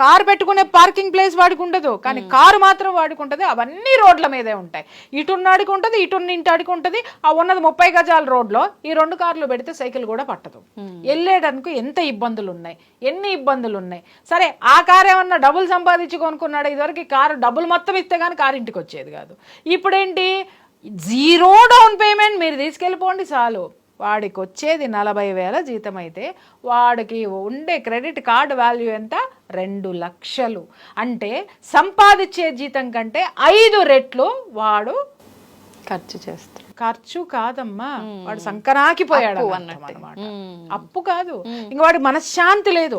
Car పెట్టుకునే parking place వాడికి ఉండదు, కానీ కారు మాత్రం వాడికి ఉంటుంది. అవన్నీ రోడ్ల మీదే ఉంటాయి. ఇటున్నాడికి ఉంటుంది, ఇంటాడికి ఉంటుంది. ఆ ఉన్నది 30 గజాల రోడ్లో ఈ 2 కార్లు పెడితే సైకిల్ కూడా పట్టదు. వెళ్ళేటందుకు ఎంత ఇబ్బందులు ఉన్నాయి, ఎన్ని ఇబ్బందులు ఉన్నాయి. సరే, ఆ కారు ఏమన్నా డబ్బులు సంపాదించి కొనుక్కున్నాడు. ఇదివరకు కారు డబ్బులు మొత్తం ఇస్తే కానీ కారు ఇంటికి వచ్చేది కాదు. ఇప్పుడేంటి, 0 డౌన్ పేమెంట్, మీరు తీసుకెళ్ళిపోండి చాలు. వాడికి వచ్చేది 40,000 జీతం అయితే వాడికి ఉండే క్రెడిట్ కార్డు వాల్యూ ఎంత, 2 లక్షలు. అంటే సంపాదించే జీతం కంటే 5 రెట్లు వాడు ఖర్చు చేస్తాడు. ఖర్చు కాదమ్మా, వాడు సంకనాకిపోయాడు అన్నమాట. అప్పు కాదు, ఇంక వాడి మనశ్శాంతి లేదు.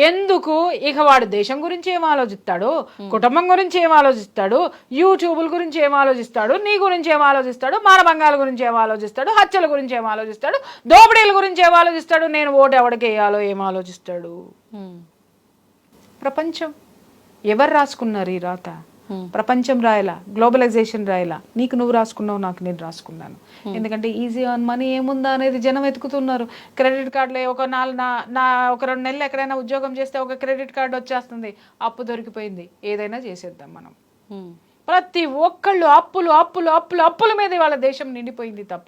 ఎందుకు, ఇక వాడు దేశం గురించి ఏం ఆలోచిస్తాడు, కుటుంబం గురించి ఏం ఆలోచిస్తాడు, యూట్యూబ్ల గురించి ఏం ఆలోచిస్తాడు, నీ గురించి ఏం ఆలోచిస్తాడు, మానభంగాల గురించి ఏం ఆలోచిస్తాడు, హత్యల గురించి ఏం ఆలోచిస్తాడు, దోపిడీల గురించి ఏం ఆలోచిస్తాడు, నేను ఓటు ఎవడికి వేయాలో ఏం ఆలోచిస్తాడు. ప్రపంచం ఎవరు రాసుకున్నారు ఈ రాత? ప్రపంచం రాయలా, గ్లోబలైజేషన్ రాయలా, నీకు నువ్వు రాసుకున్నావు, నాకు నేను రాసుకున్నాను. ఎందుకంటే ఈజీ ఆన్ మనీ ఏముందా అనేది జనం వెతుకుతున్నారు. క్రెడిట్ కార్డులో ఒక ఒక 2 నెలలు ఎక్కడైనా ఉద్యోగం చేస్తే ఒక క్రెడిట్ కార్డు వచ్చేస్తుంది, అప్పు దొరికిపోయింది, ఏదైనా చేసేద్దాం మనం. ప్రతి ఒక్కళ్ళు అప్పులు అప్పులు అప్పులు అప్పుల మీద వాళ్ళ దేశం నిండిపోయింది తప్ప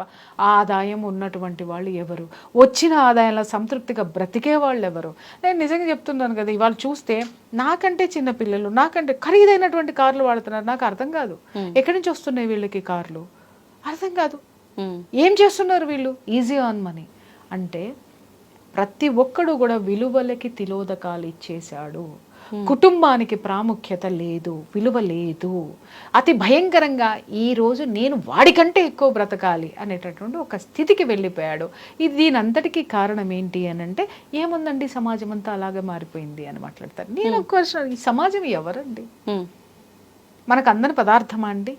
ఆదాయం ఉన్నటువంటి వాళ్ళు ఎవరు, వచ్చిన ఆదాయంలో సంతృప్తిగా బ్రతికే వాళ్ళు ఎవరు? నేను నిజంగా చెప్తున్నాను కదా, ఇవాళ చూస్తే నాకంటే చిన్న పిల్లలు, నాకంటే ఖరీదైనటువంటి కార్లు వాడుతున్నారు. నాకు అర్థం కాదు, ఎక్కడి నుంచి వస్తున్నాయి వీళ్ళకి కార్లు, అర్థం కాదు. ఏం చేస్తున్నారు వీళ్ళు? ఈజీ ఆన్ మనీ అంటే ప్రతి ఒక్కడు కూడా విలువలకి తిలోదకాలు ఇచ్చేశాడు. కుటుంబానికి ప్రాముఖ్యత లేదు, విలువ లేదు. అతి భయంకరంగా ఈరోజు నేను వాడికంటే ఎక్కువ బ్రతకాలి అనేటటువంటి ఒక స్థితికి వెళ్ళిపోయాడు. ఇది దీనంతటికీ కారణం ఏంటి అని అంటే, ఏముందండి సమాజం అంతా అలాగే మారిపోయింది అని మాట్లాడతారు. నేను ఒక క్వశ్చన్, ఈ సమాజం ఎవరండి? మనకు అందని పదార్థమా అండి?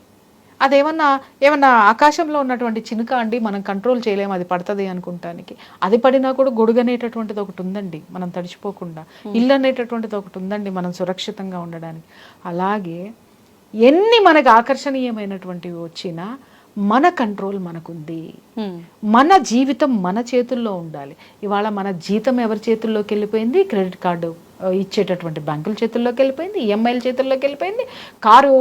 ఏమన్నా ఆకాశంలో ఉన్నటువంటి చినుక అండి, మనం కంట్రోల్ చేయలేము, అది పడుతుంది అనుకుంటానికి. అది పడినా కూడా గొడుగు అనేటటువంటిది ఒకటి ఉందండి, మనం తడిచిపోకుండా. ఇల్లు అనేటటువంటిది ఒకటి ఉందండి, మనం సురక్షితంగా ఉండడానికి. అలాగే ఎన్ని మనకు ఆకర్షణీయమైనటువంటివి వచ్చినా మన కంట్రోల్ మనకుంది. మన జీవితం మన చేతుల్లో ఉండాలి. ఇవాళ మన జీతం ఎవరి చేతుల్లోకి వెళ్ళిపోయింది? క్రెడిట్ కార్డు ఇచ్చేటటువంటి బ్యాంకుల చేతుల్లోకి వెళ్ళిపోయింది, ఈఎంఐల చేతుల్లోకి వెళ్ళిపోయింది, కారు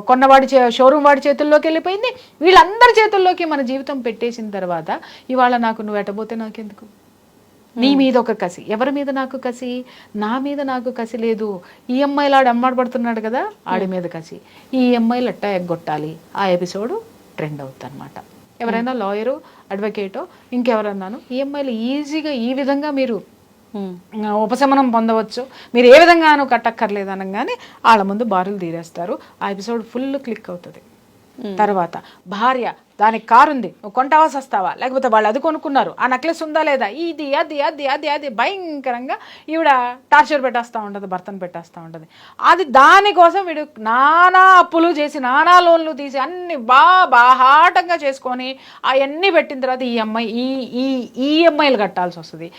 కొన్నవాడి షోరూమ్ వాడి చేతుల్లోకి వెళ్ళిపోయింది. వీళ్ళందరి చేతుల్లోకి మన జీవితం పెట్టేసిన తర్వాత ఇవాళ నువ్వు ఎట్టబోతే నాకెందుకు? నీ మీద ఒక కసి, ఎవరి మీద నాకు కసి? నా మీద నాకు కసి లేదు. ఈఎంఐలు ఆడు అమ్మాడబడుతున్నాడు కదా, ఆడి మీద కసి. ఈ ఈఎంఐలు ఎట్టా ఎగ్గొట్టాలి, ఆ ఎపిసోడ్ ట్రెండ్ అవుతుంది అనమాట. ఎవరైనా లాయరు, అడ్వకేటో, ఇంకెవరన్నాను, ఈఎంఐలు ఈజీగా ఈ విధంగా మీరు ఉపశమనం పొందవచ్చు, మీరు ఏ విధంగానూ కట్టక్కర్లేదు అనగానే వాళ్ళ ముందు బారులు తీరేస్తారు. ఆ ఎపిసోడ్ ఫుల్ క్లిక్ అవుతుంది. తర్వాత భార్య, దానికి కారు ఉంది, నువ్వు కొంటావా వస్తావా, లేకపోతే వాళ్ళు అది కొనుక్కున్నారు, ఆ నెక్లెస్ ఉందా లేదా, ఇది అది అది అది అది భయంకరంగా ఈవిడ టార్చర్ పెట్టేస్తూ ఉంటుంది, భర్తను పెట్టేస్తూ ఉంటుంది. అది దానికోసం వీడు నానా అప్పులు చేసి, నానా లోన్లు తీసి, అన్ని బాహాటంగా చేసుకొని అవన్నీ పెట్టిన తర్వాత ఈఎంఐలు కట్టాల్సి వస్తుంది.